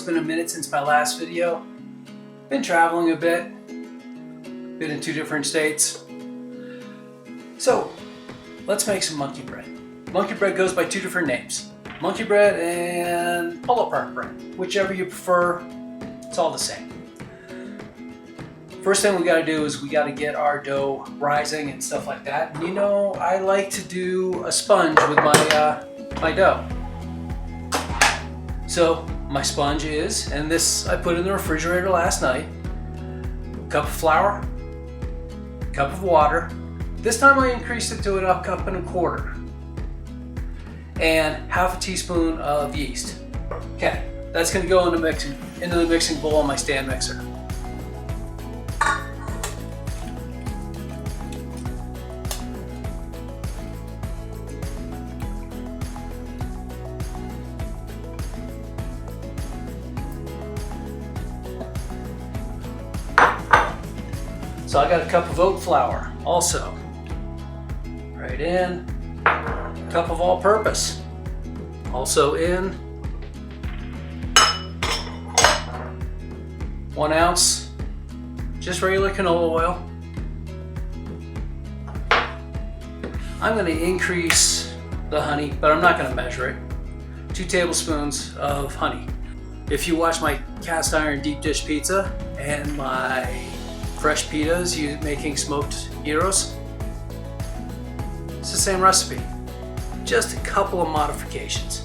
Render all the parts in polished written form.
been a minute since my last video. Been traveling a bit. Been in 2 different states. So, let's make some monkey bread. Monkey bread goes by 2 different names. Monkey bread and pull-apart bread. Whichever you prefer, it's all the same. First thing we gotta do is we gotta get our dough rising and stuff like that. And you know, I like to do a sponge with my dough. So my sponge is, and this I put in the refrigerator last night, a cup of flour, a cup of water. This time I increased it to a cup and a quarter. And half a teaspoon of yeast. Okay, that's gonna go into the mixing bowl on my stand mixer. So I got a cup of oat flour also. Right in. Cup of all-purpose. Also in. 1 ounce, just regular canola oil. I'm going to increase the honey, but I'm not going to measure it. 2 tablespoons of honey. If you watch my cast iron deep dish pizza and my fresh pitas making smoked gyros, it's the same recipe, just a couple of modifications,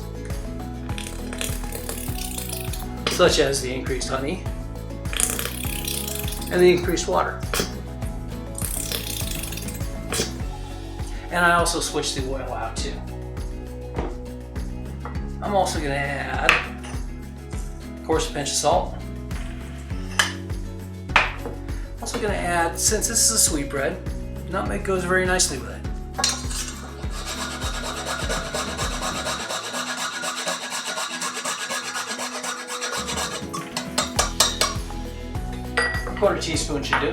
such as the increased honey and the increased water. And I also switched the oil out too. I'm also going to add, of course, a pinch of salt. Also going to add, since this is a sweet bread, nutmeg goes very nicely with it. A 1/4 teaspoon should do.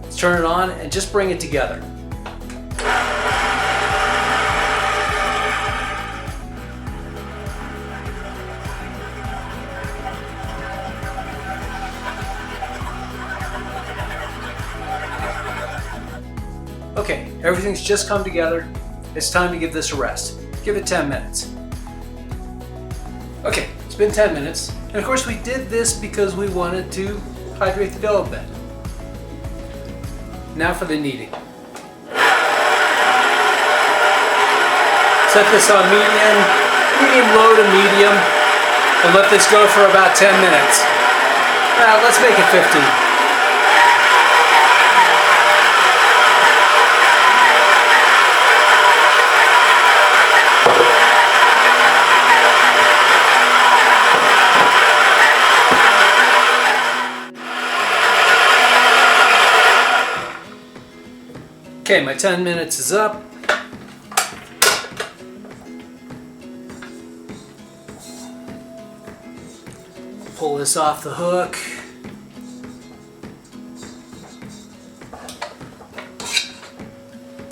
Let's turn it on and just bring it together. Okay, everything's just come together. It's time to give this a rest. Give it 10 minutes. Okay, it's been 10 minutes. And of course we did this because we wanted to hydrate the dough a bit. Now for the kneading. Set this on medium low to medium, and let this go for about 10 minutes. Let's make it 15. Okay, my 10 minutes is up. Pull this off the hook.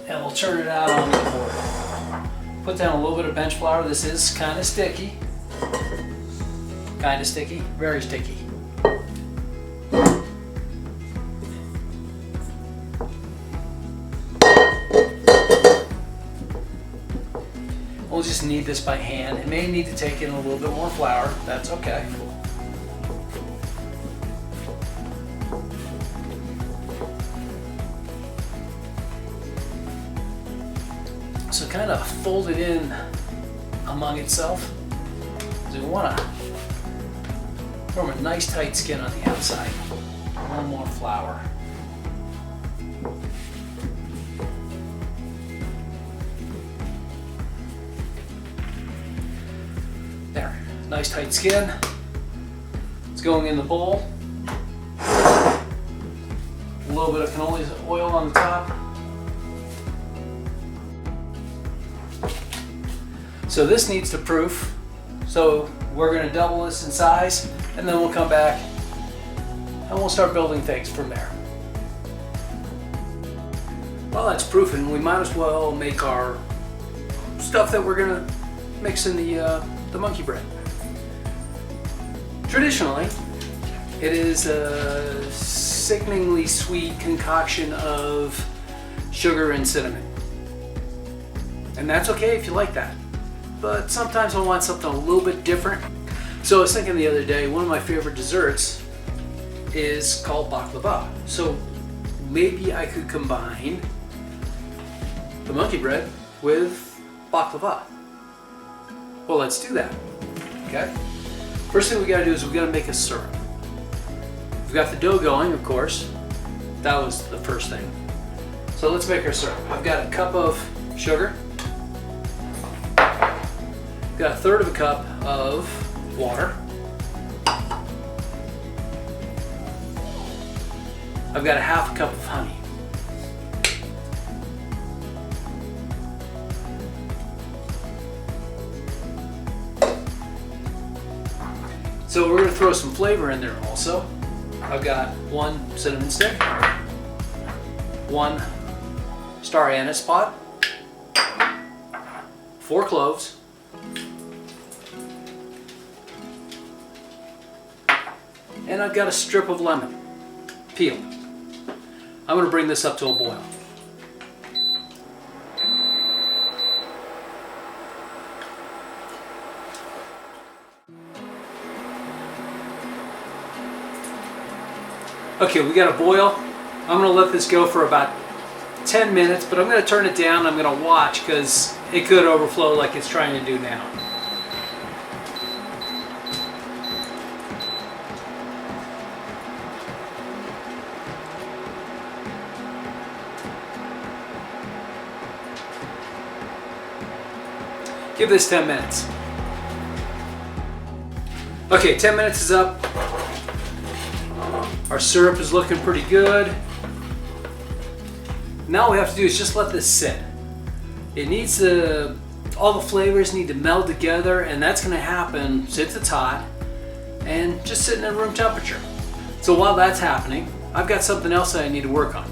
And we'll turn it out on the board. Put down a little bit of bench flour. This is kind of sticky. Kind of sticky, very sticky. We'll just knead this by hand. It may need to take in a little bit more flour. That's okay. So kind of fold it in among itself. So we want to form a nice tight skin on the outside. A little more flour. There, nice tight skin. It's going in the bowl. A little bit of canola oil on the top. So this needs to proof. So we're going to double this in size, and then we'll come back and we'll start building things from there. While that's proofing, we might as well make our stuff that we're going to mix in the monkey bread. Traditionally, it is a sickeningly sweet concoction of sugar and cinnamon. And that's okay if you like that. But sometimes I want something a little bit different. So I was thinking the other day, one of my favorite desserts is called baklava. So maybe I could combine the monkey bread with baklava. Well, let's do that. Okay? First thing we gotta do is we gotta make a syrup. We've got the dough going, of course. That was the first thing. So let's make our syrup. I've got a cup of sugar. Got a third of a cup of water. I've got a half a cup of honey. So we're going to throw some flavor in there also. I've got 1 cinnamon stick, 1 Star Anise Pod, 4 cloves, and I've got a strip of lemon, peel. I'm going to bring this up to a boil. Okay, we got a boil. I'm going to let this go for about 10 minutes, but I'm going to turn it down. I'm going to watch because it could overflow like it's trying to do now. Give this 10 minutes. Okay, 10 minutes is up. Our syrup is looking pretty good. Now all we have to do is just let this sit. It needs to, all the flavors need to meld together, and that's going to happen since it's hot and just sitting at room temperature. So while that's happening, I've got something else that I need to work on.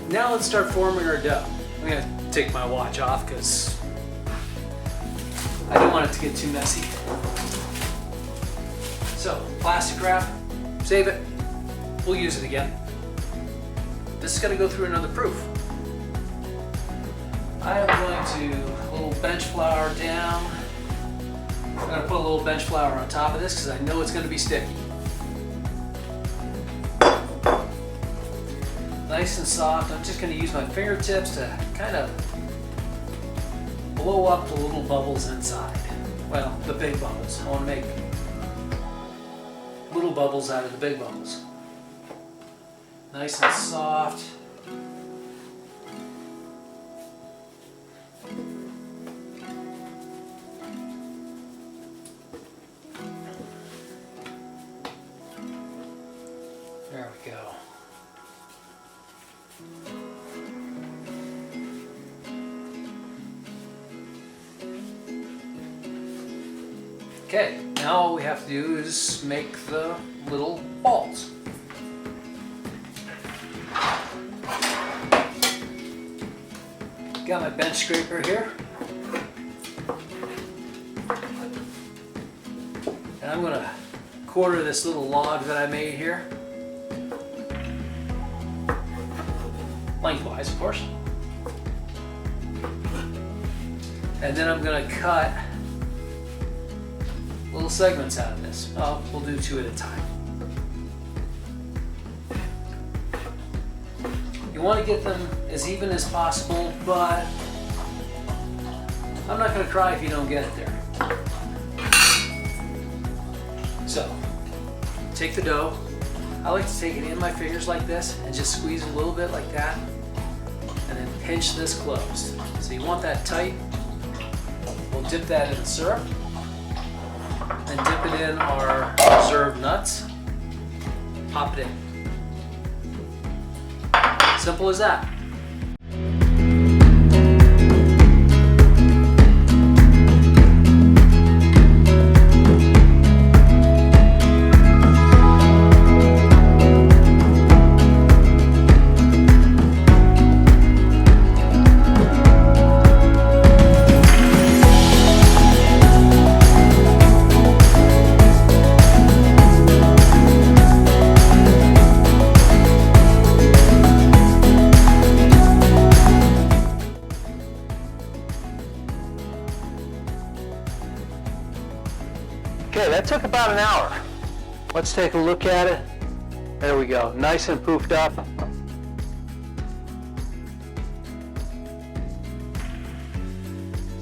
Now let's start forming our dough. I'm going to take my watch off because I don't want it to get too messy. So, plastic wrap, save it, we'll use it again. This is going to go through another proof. I am going to a little bench flour down. I'm going to put a little bench flour on top of this because I know it's going to be sticky. Nice and soft. I'm just going to use my fingertips to kind of blow up the little bubbles inside. Well, the big bubbles. I want to make little bubbles out of the big bubbles. Nice and soft. There we go. Okay, now all we have to do is make the little balls. Got my bench scraper here. And I'm going to quarter this little log that I made here. Lengthwise, of course. And then I'm going to cut little segments out of this. We'll do 2 at a time. You want to get them as even as possible, but I'm not going to cry if you don't get it there. So, take the dough. I like to take it in my fingers like this and just squeeze a little bit like that, and then pinch this closed. So you want that tight. We'll dip that in the syrup, and dip it in our preserved nuts. Pop it in. Simple as that. Okay, that took about an hour. Let's take a look at it. There we go, nice and poofed up.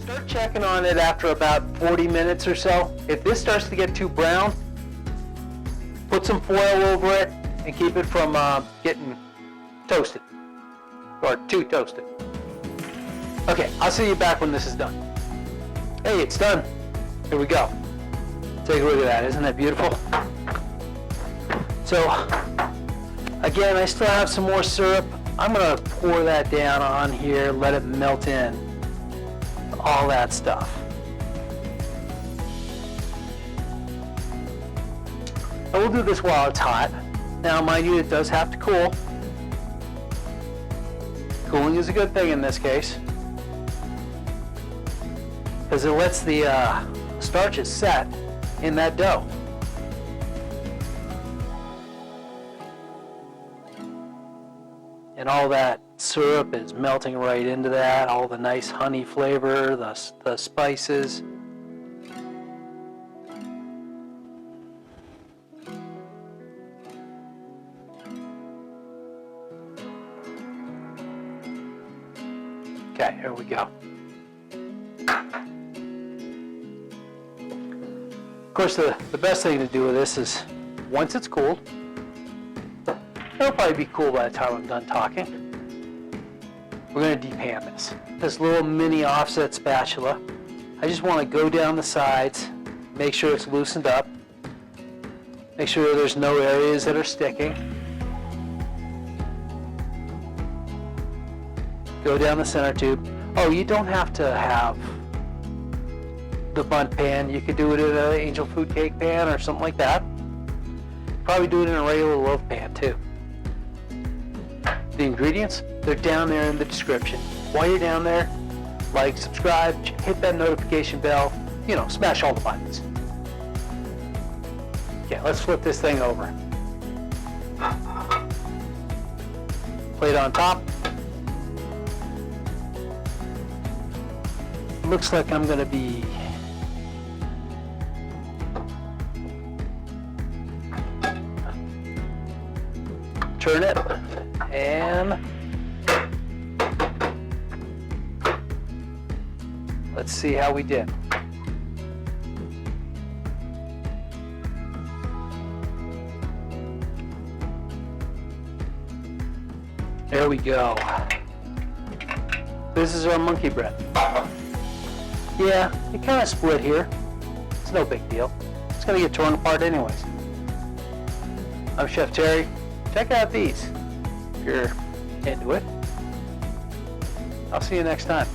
Start checking on it after about 40 minutes or so. If this starts to get too brown, put some foil over it and keep it from getting toasted or too toasted. Okay, I'll see you back when this is done. Hey, it's done. Here we go. Take a look at that, isn't that beautiful? So, again, I still have some more syrup. I'm gonna pour that down on here, let it melt in, all that stuff. And we'll do this while it's hot. Now, mind you, it does have to cool. Cooling is a good thing in this case, because it lets the starches set in that dough. And all that syrup is melting right into that, all the nice honey flavor, the spices. Okay, here we go. Of course, the best thing to do with this is, once it's cooled, it'll probably be cool by the time I'm done talking, we're going to depan this. This little mini offset spatula, I just want to go down the sides, make sure it's loosened up, make sure there's no areas that are sticking. Go down the center tube. Oh, you don't have to have the bundt pan. You could do it in an angel food cake pan or something like that. Probably do it in a regular loaf pan too. The ingredients, they're down there in the description. While you're down there, like, subscribe, hit that notification bell, you know, smash all the buttons. Okay, let's flip this thing over. Plate on top. Looks like I'm going to be turn it and let's see how we did. There we go. This is our monkey bread. Yeah, it kind of split here. It's no big deal. It's going to get torn apart anyways. I'm Chef Terry. Check out these if you're into it. I'll see you next time.